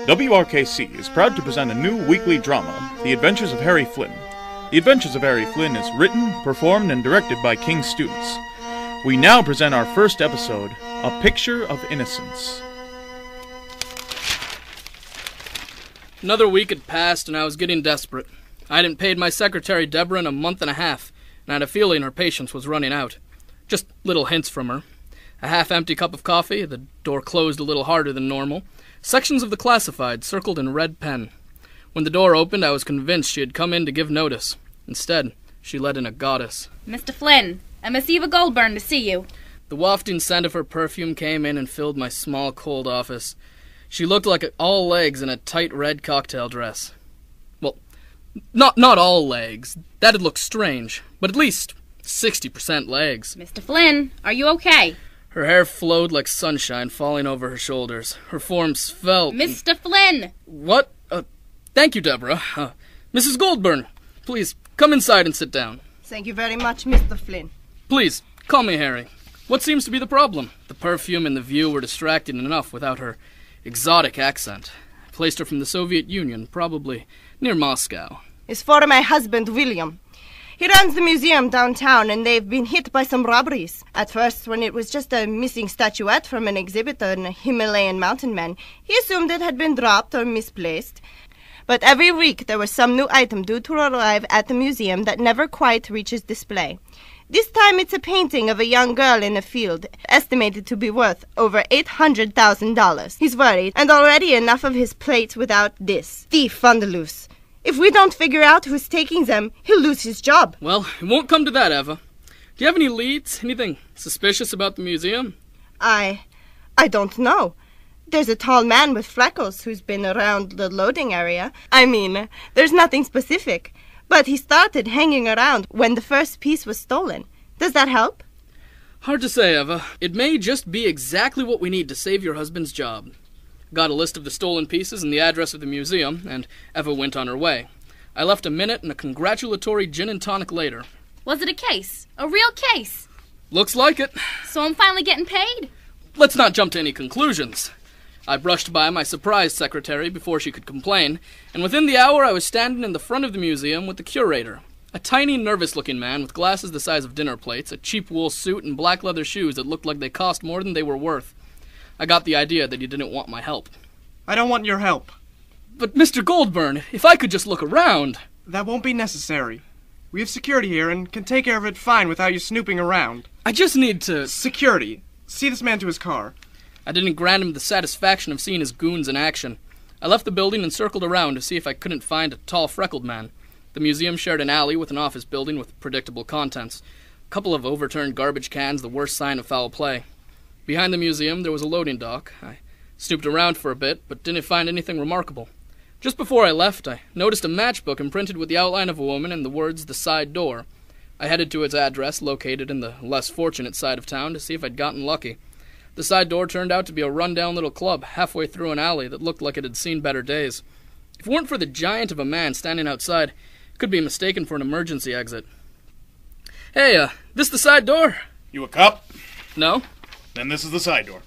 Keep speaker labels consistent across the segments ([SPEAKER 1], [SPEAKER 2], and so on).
[SPEAKER 1] WRKC is proud to present a new weekly drama, The Adventures of Harry Flynn. The Adventures of Harry Flynn is written, performed, and directed by King's students. We now present our first episode, A Picture of Innocence.
[SPEAKER 2] Another week had passed, and I was getting desperate. I hadn't paid my secretary, Deborah, in a month and a half, and I had a feeling her patience was running out. Just little hints from her. A half-empty cup of coffee, the door closed a little harder than normal, sections of the classified circled in red pen. When the door opened, I was convinced she had come in to give notice. Instead, she let in a goddess.
[SPEAKER 3] Mr. Flynn, I'm Miss Eva Goldburn to see you.
[SPEAKER 2] The wafting scent of her perfume came in and filled my small, cold office. She looked like all legs in a tight red cocktail dress. Well, not all legs. That'd look strange, but at least 60% legs.
[SPEAKER 3] Mr. Flynn, are you okay?
[SPEAKER 2] Her hair flowed like sunshine falling over her shoulders. Her form svelte.
[SPEAKER 3] Mr. Flynn!
[SPEAKER 2] What? Thank you, Deborah. Mrs. Goldburn, please, come inside and sit down.
[SPEAKER 4] Thank you very much, Mr. Flynn.
[SPEAKER 2] Please, call me Harry. What seems to be the problem? The perfume and the view were distracting enough without her exotic accent. I placed her from the Soviet Union, probably near Moscow.
[SPEAKER 4] It's for my husband, William. He runs the museum downtown, and they've been hit by some robberies. At first, when it was just a missing statuette from an exhibit on a Himalayan mountain man, he assumed it had been dropped or misplaced. But every week there was some new item due to arrive at the museum that never quite reaches display. This time it's a painting of a young girl in a field, estimated to be worth over $800,000. He's worried, and already enough of his plate without this thief on the loose. If we don't figure out who's taking them, he'll lose his job.
[SPEAKER 2] Well, it won't come to that, Eva. Do you have any leads? Anything suspicious about the museum?
[SPEAKER 4] I don't know. There's a tall man with freckles who's been around the loading area. I mean, there's nothing specific. But he started hanging around when the first piece was stolen. Does that help?
[SPEAKER 2] Hard to say, Eva. It may just be exactly what we need to save your husband's job. Got a list of the stolen pieces and the address of the museum, and Eva went on her way. I left a minute and a congratulatory gin and tonic later.
[SPEAKER 3] Was it a case? A real case?
[SPEAKER 2] Looks like it.
[SPEAKER 3] So I'm finally getting paid?
[SPEAKER 2] Let's not jump to any conclusions. I brushed by my surprise secretary before she could complain, and within the hour I was standing in the front of the museum with the curator. A tiny, nervous-looking man with glasses the size of dinner plates, a cheap wool suit, and black leather shoes that looked like they cost more than they were worth. I got the idea that he didn't want my help.
[SPEAKER 5] I don't want your help.
[SPEAKER 2] But Mr. Goldburn, if I could just look around...
[SPEAKER 5] That won't be necessary. We have security here and can take care of it fine without you snooping around.
[SPEAKER 2] I just need to...
[SPEAKER 5] Security. See this man to his car.
[SPEAKER 2] I didn't grant him the satisfaction of seeing his goons in action. I left the building and circled around to see if I couldn't find a tall, freckled man. The museum shared an alley with an office building with predictable contents. A couple of overturned garbage cans, the worst sign of foul play. Behind the museum, there was a loading dock. I snooped around for a bit, but didn't find anything remarkable. Just before I left, I noticed a matchbook imprinted with the outline of a woman and the words, "The Side Door." I headed to its address, located in the less fortunate side of town, to see if I'd gotten lucky. The side door turned out to be a run-down little club halfway through an alley that looked like it had seen better days. If it weren't for the giant of a man standing outside, it could be mistaken for an emergency exit. Hey, this the side door?
[SPEAKER 1] You a cop?
[SPEAKER 2] No?
[SPEAKER 1] Then this is the side door.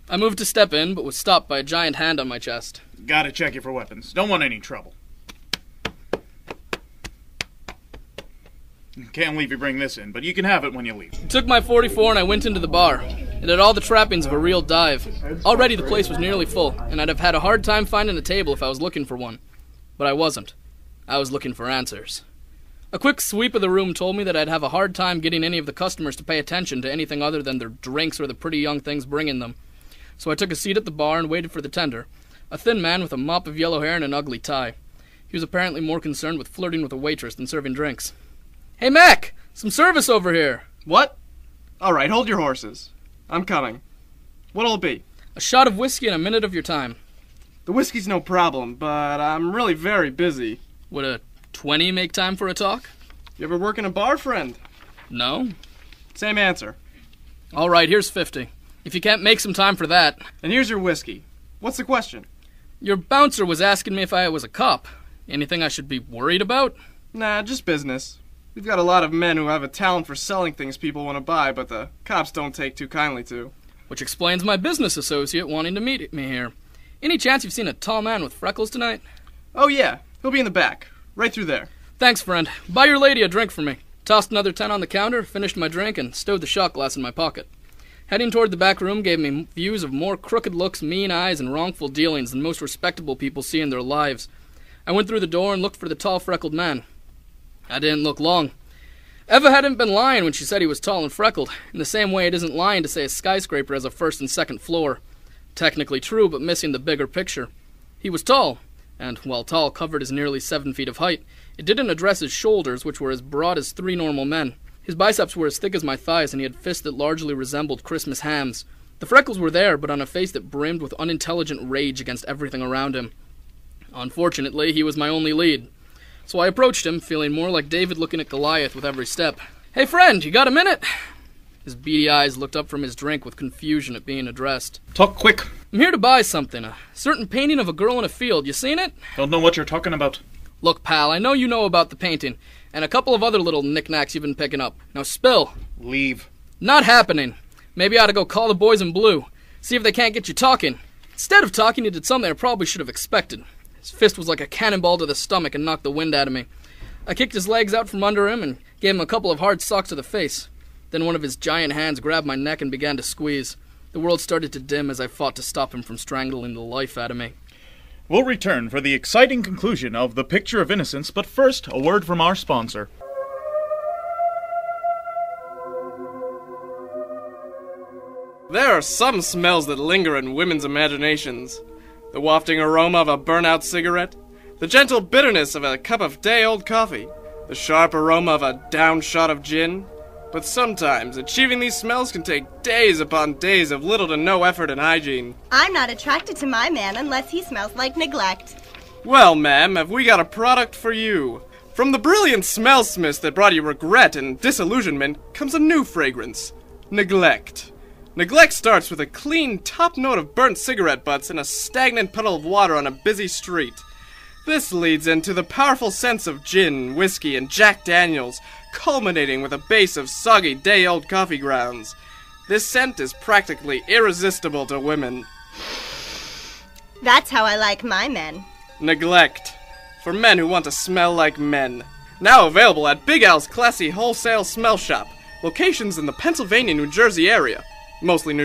[SPEAKER 2] I moved to step in, but was stopped by a giant hand on my chest.
[SPEAKER 1] Gotta check you for weapons. Don't want any trouble. Can't leave you bring this in, but you can have it when you leave.
[SPEAKER 2] I took my .44 and I went into the bar. It had all the trappings of a real dive. Already the place was nearly full, and I'd have had a hard time finding a table if I was looking for one. But I wasn't. I was looking for answers. A quick sweep of the room told me that I'd have a hard time getting any of the customers to pay attention to anything other than their drinks or the pretty young things bringing them. So I took a seat at the bar and waited for the tender, a thin man with a mop of yellow hair and an ugly tie. He was apparently more concerned with flirting with a waitress than serving drinks. "Hey, Mac! Some service over here!"
[SPEAKER 5] What? All right, hold your horses. I'm coming. What'll it be?
[SPEAKER 2] "A shot of whiskey and a minute of your time."
[SPEAKER 5] The whiskey's no problem, but I'm really very busy.
[SPEAKER 2] Would a 20 make time for a talk?
[SPEAKER 5] You ever work in a bar, friend?
[SPEAKER 2] No.
[SPEAKER 5] Same answer.
[SPEAKER 2] All right, here's 50. If you can't make some time for that...
[SPEAKER 5] And here's your whiskey. What's the question?
[SPEAKER 2] Your bouncer was asking me if I was a cop. Anything I should be worried about?
[SPEAKER 5] Nah, just business. We've got a lot of men who have a talent for selling things people want to buy, but the cops don't take too kindly to.
[SPEAKER 2] Which explains my business associate wanting to meet me here. Any chance you've seen a tall man with freckles tonight?
[SPEAKER 5] Oh yeah, he'll be in the back. Right through there.
[SPEAKER 2] Thanks, friend. Buy your lady a drink for me. Tossed another 10 on the counter, finished my drink, and stowed the shot glass in my pocket. Heading toward the back room gave me views of more crooked looks, mean eyes, and wrongful dealings than most respectable people see in their lives. I went through the door and looked for the tall, freckled man. I didn't look long. Eva hadn't been lying when she said he was tall and freckled, in the same way it isn't lying to say a skyscraper has a first and second floor. Technically true, but missing the bigger picture. He was tall, and while tall covered his nearly 7 feet of height, it didn't address his shoulders, which were as broad as 3 normal men. His biceps were as thick as my thighs, and he had fists that largely resembled Christmas hams. The freckles were there, but on a face that brimmed with unintelligent rage against everything around him. Unfortunately, he was my only lead. So I approached him, feeling more like David looking at Goliath with every step. "Hey friend, you got a minute?" His beady eyes looked up from his drink with confusion at being addressed.
[SPEAKER 1] Talk quick.
[SPEAKER 2] "I'm here to buy something. A certain painting of a girl in a field. You seen it?"
[SPEAKER 1] Don't know what you're talking about.
[SPEAKER 2] "Look, pal, I know you know about the painting, and a couple of other little knickknacks you've been picking up. Now spill."
[SPEAKER 1] Leave.
[SPEAKER 2] "Not happening. Maybe I ought to go call the boys in blue. See if they can't get you talking." Instead of talking, he did something I probably should have expected. His fist was like a cannonball to the stomach and knocked the wind out of me. I kicked his legs out from under him and gave him a couple of hard socks to the face. Then one of his giant hands grabbed my neck and began to squeeze. The world started to dim as I fought to stop him from strangling the life out of me.
[SPEAKER 1] We'll return for the exciting conclusion of The Picture of Innocence, but first, a word from our sponsor.
[SPEAKER 5] There are some smells that linger in women's imaginations. The wafting aroma of a burnt-out cigarette, the gentle bitterness of a cup of day-old coffee, the sharp aroma of a down shot of gin. But sometimes, achieving these smells can take days upon days of little to no effort and hygiene.
[SPEAKER 4] I'm not attracted to my man unless he smells like neglect.
[SPEAKER 5] Well, ma'am, have we got a product for you? From the brilliant smellsmiths that brought you regret and disillusionment comes a new fragrance, neglect. Neglect starts with a clean top note of burnt cigarette butts and a stagnant puddle of water on a busy street. This leads into the powerful scents of gin, whiskey, and Jack Daniels, culminating with a base of soggy day-old coffee grounds. This scent is practically irresistible to women.
[SPEAKER 4] That's how I like my men.
[SPEAKER 5] Neglect. For men who want to smell like men. Now available at Big Al's classy wholesale smell shop. Locations in the Pennsylvania, New Jersey area. Mostly New